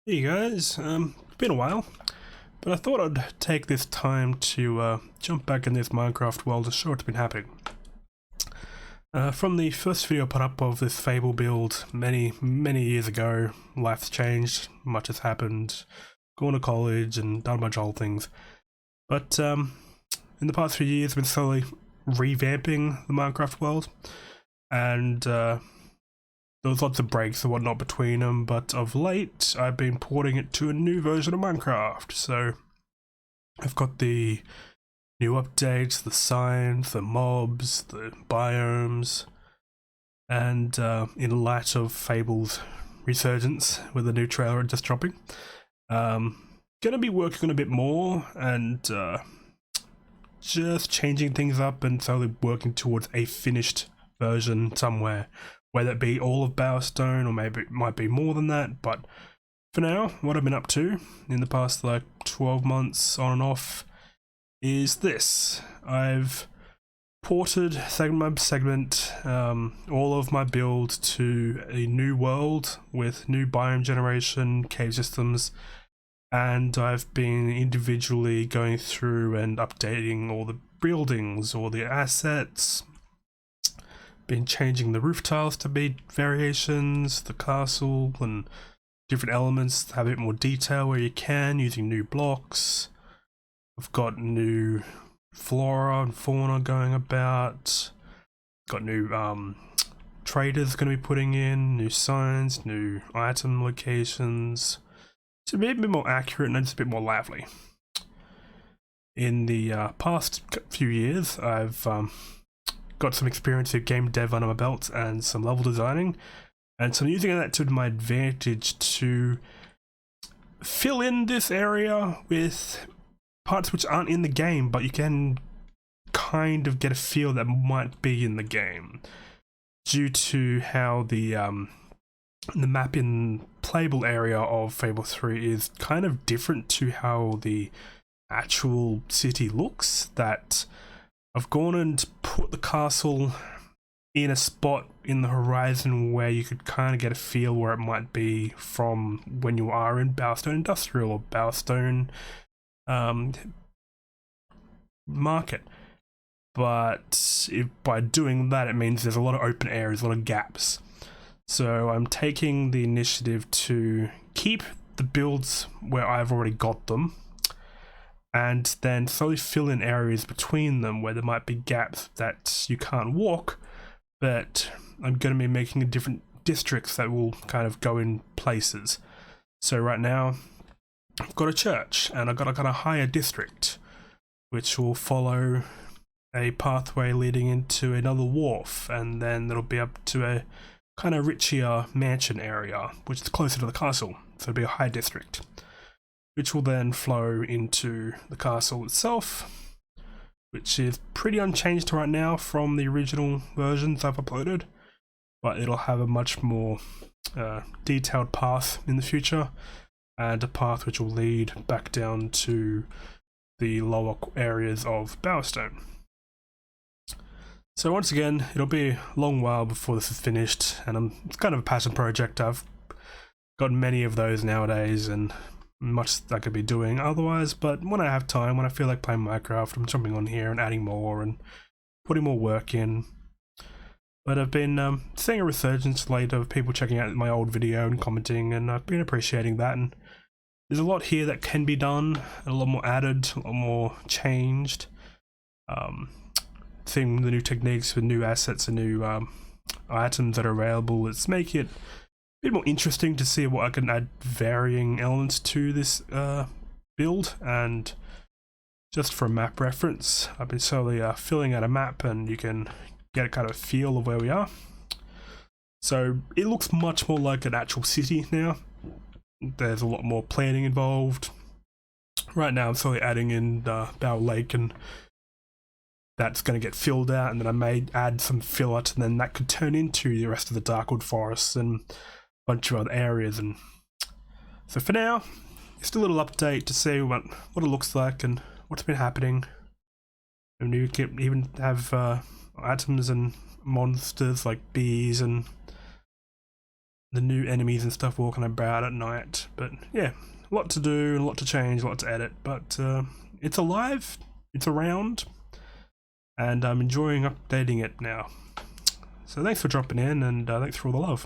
Hey guys, it's been a while, but I thought I'd take this time to jump back in this Minecraft world and show what's been happening. From the first video I put up of this Fable build many years ago, life's changed, much has happened, gone to college and done a bunch of old things. But in the past few years I've been slowly revamping the Minecraft world, and there was lots of breaks and whatnot between them, but of late I've been porting it to a new version of Minecraft. So I've got the new updates, the signs, the mobs, the biomes, and in light of Fable's resurgence with the new trailer just dropping, gonna be working on a bit more and just changing things up and slowly working towards a finished version somewhere. Whether it be all of Bowerstone or maybe it might be more than that, but for now, what I've been up to in the past like 12 months on and off is this. I've ported segment by segment all of my build to a new world with new biome generation, cave systems, and I've been individually going through and updating all the buildings, all the assets, been changing the roof tiles to be variations, the castle and different elements to have a bit more detail where you can, using new blocks. I've got new flora and fauna going about, got new traders going to be putting in, new signs, new item locations. To be a bit more accurate and just a bit more lively. In the past few years I've got some experience with game dev under my belt and some level designing, and so I'm using that to my advantage to fill in this area with parts which aren't in the game, but you can kind of get a feel that might be in the game due to how the map in playable area of Fable 3 is kind of different to how the actual city looks. That I've gone and put the castle in a spot in the horizon where you could kind of get a feel where it might be from when you are in Bowerstone Industrial or Bowerstone Market. But by doing that, it means there's a lot of open areas, a lot of gaps. So I'm taking the initiative to keep the builds where I've already got them, and then slowly fill in areas between them where there might be gaps that you can't walk, but I'm going to be making different districts that will kind of go in places. So right now I've got a church and I've got a kind of higher district which will follow a pathway leading into another wharf, and then it'll be up to a kind of richier mansion area which is closer to the castle, so it'll be a high district, which will then flow into the castle itself, which is pretty unchanged right now from the original versions I've uploaded, but it'll have a much more detailed path in the future, and a path which will lead back down to the lower areas of Bowerstone. So once again, it'll be a long while before this is finished, and it's kind of a passion project. I've got many of those nowadays, and much I could be doing otherwise, but when I have time, when I feel like playing Minecraft, I'm jumping on here and adding more and putting more work in. But I've been seeing a resurgence later of people checking out my old video and commenting, and I've been appreciating that, and there's a lot here that can be done, a lot more added, a lot more changed. Seeing the new techniques with new assets and new items that are available, it's making it bit more interesting to see what I can add varying elements to this build. And just for a map reference, I've been slowly filling out a map, and you can get a kind of feel of where we are. So it looks much more like an actual city now. There's a lot more planning involved. Right now I'm slowly adding in Bower Lake, and that's going to get filled out, and then I may add some filler, and then that could turn into the rest of the Darkwood Forest and bunch of other areas. And so for now, just a little update to see what it looks like and what's been happening. And you can even have items and monsters like bees and the new enemies and stuff walking about at night. But yeah, a lot to do, a lot to change, a lot to edit, but it's alive, it's around, and I'm enjoying updating it now. So thanks for dropping in, and thanks for all the love.